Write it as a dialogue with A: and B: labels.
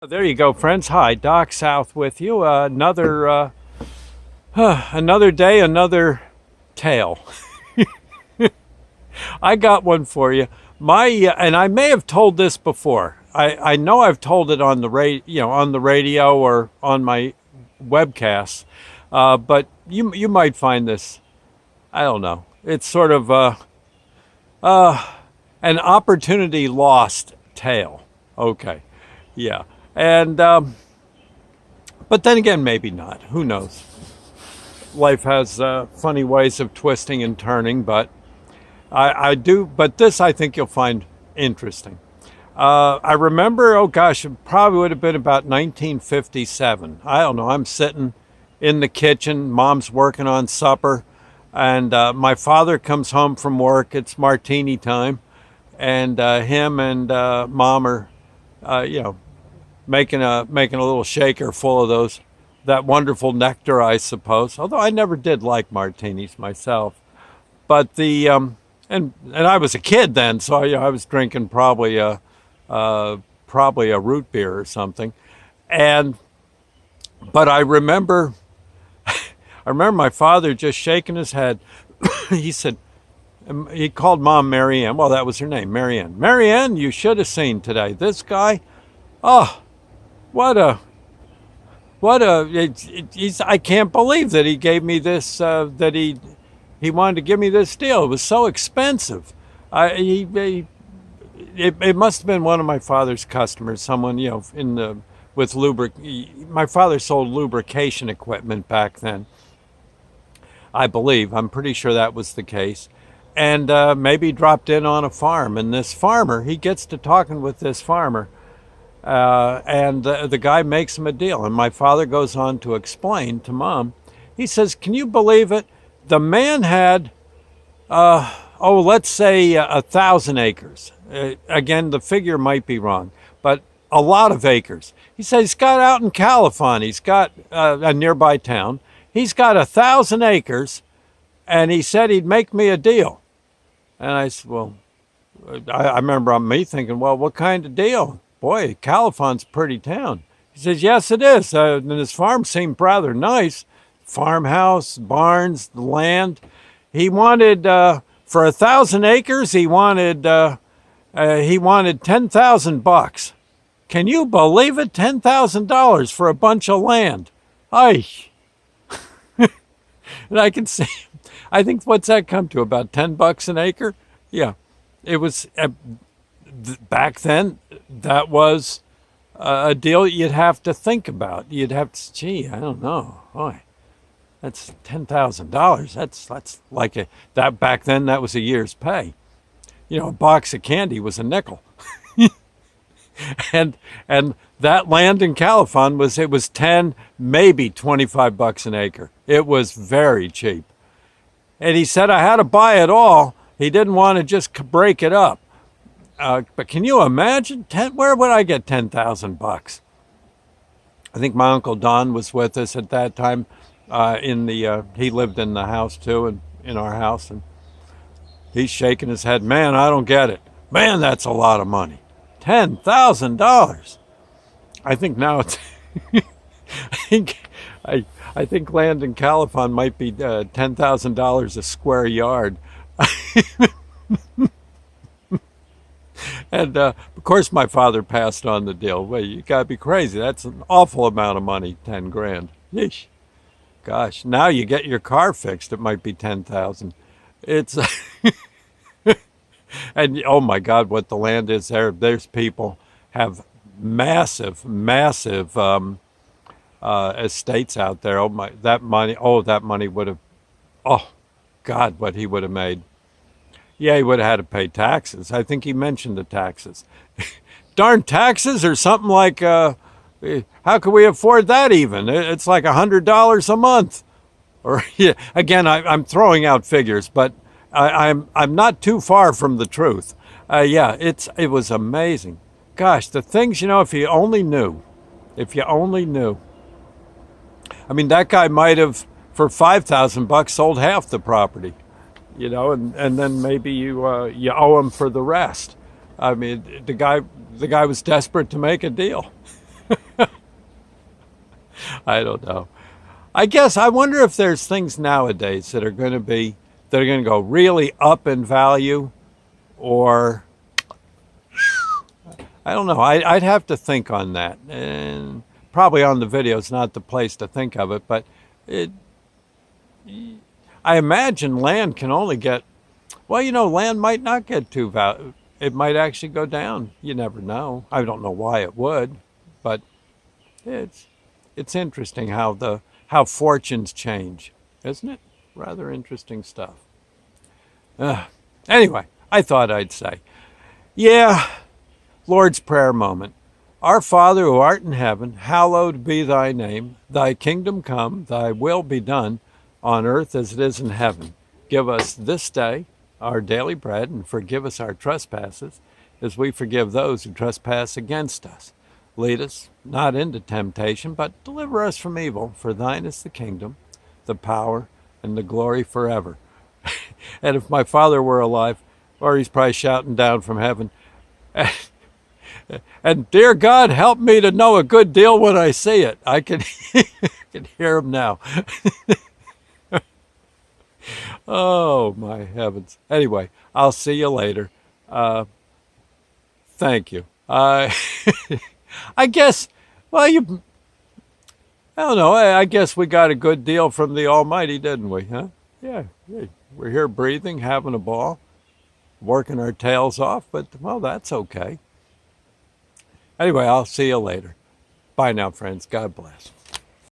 A: There you go, friends. Hi, Doc South with you. Another day, another tale. I got one for you. And I may have told this before. I know I've told it on the on the radio or on my webcasts. But you might find this. I don't know. It's sort of an opportunity lost tale. Okay, yeah, and but then again, maybe not. Who knows? Life has funny ways of twisting and turning, but I do. But this, I think you'll find interesting. I remember, oh gosh, it probably would have been about 1957. I don't know. I'm sitting in the kitchen. Mom's working on supper, and my father comes home from work. It's martini time, and him and mom are, you know, making a little shaker full of those that wonderful nectar, I suppose. Although I never did like martinis myself, but and I was a kid then, so I was drinking probably a root beer or something, and but I remember my father just shaking his head. He said, he called mom Marianne. Well, that was her name, Marianne. Marianne, you should have seen today. This guy, oh, what a, I can't believe that he gave me this, he wanted to give me this deal. It was so expensive. It must have been one of my father's customers, someone, with my father sold lubrication equipment back then. I believe. I'm pretty sure that was the case. And maybe dropped in on a farm. And this farmer, he gets to talking with this farmer. And the guy makes him a deal. And my father goes on to explain to mom. He says, can you believe it? The man had, let's say 1,000 acres. Again, the figure might be wrong, but a lot of acres. He says he's got out in Califon. He's got a nearby town. He's got 1,000 acres, and he said he'd make me a deal. And I said, well, I remember me thinking, well, what kind of deal? Boy, Califon's a pretty town. He says, yes, it is. And his farm seemed rather nice. Farmhouse, barns, the land. He wanted, for 1,000 acres, he wanted $10,000. Can you believe it? $10,000 for a bunch of land. Ay. And I can see, I think what's that come to, about $10 an acre? Yeah. It was, back then, that was a deal you'd have to think about. You'd have to, gee, I don't know. Boy, that's $10,000. That's like that back then, that was a year's pay. A box of candy was a nickel. and that land in Califon was 10, maybe $25 an acre. It was very cheap. And he said I had to buy it all. He didn't want to just break it up. But can you imagine? Where would I get $10,000? I think my Uncle Don was with us at that time. He lived in the house too, and in our house, and he's shaking his head. Man, I don't get it. Man, that's a lot of money. $10,000. I think now it's. I think land in Califon might be $10,000 a square yard. And of course, my father passed on the deal. Well, you gotta be crazy. That's an awful amount of money. 10 grand. Yeesh. Gosh, now you get your car fixed, it might be 10,000. It's. And oh my God, what the land is there. There's people have massive, massive estates out there. That money would have, oh God, what he would have made. Yeah, he would have had to pay taxes. I think he mentioned the taxes. Darn taxes or something like, how can we afford that even? It's like $100 a month. Or yeah, again, I'm throwing out figures, but I'm not too far from the truth. Yeah, it was amazing. Gosh, the things, if you only knew. If you only knew. I mean, that guy might have, for $5,000, sold half the property, and then maybe you owe him for the rest. I mean, the guy was desperate to make a deal. I don't know. I guess I wonder if there's things nowadays that are going to go really up in value, or I don't know. I'd have to think on that, and probably on the video is not the place to think of it. But it, I imagine land can only get, well, land might not get too val. It might actually go down. You never know. I don't know why it would, but it's it's interesting how fortunes change, isn't it? Rather interesting stuff. Uh, anyway, I thought I'd say, yeah, Lord's Prayer moment. Our Father who art in heaven, hallowed be thy name. Thy kingdom come, thy will be done on earth as it is in heaven. Give us this day our daily bread, and forgive us our trespasses as we forgive those who trespass against us. Lead us not into temptation, but deliver us from evil. For thine is the kingdom, the power, and the glory forever. And if my father were alive, or he's probably shouting down from heaven, and dear God, help me to know a good deal when I see it. I can, I can hear him now. Oh, my heavens. Anyway, I'll see you later. Thank you. I guess, well, I don't know. I guess we got a good deal from the Almighty, didn't we? Huh? Yeah. Yeah. We're here breathing, having a ball, working our tails off, but, well, that's okay. Anyway, I'll see you later. Bye now, friends. God bless.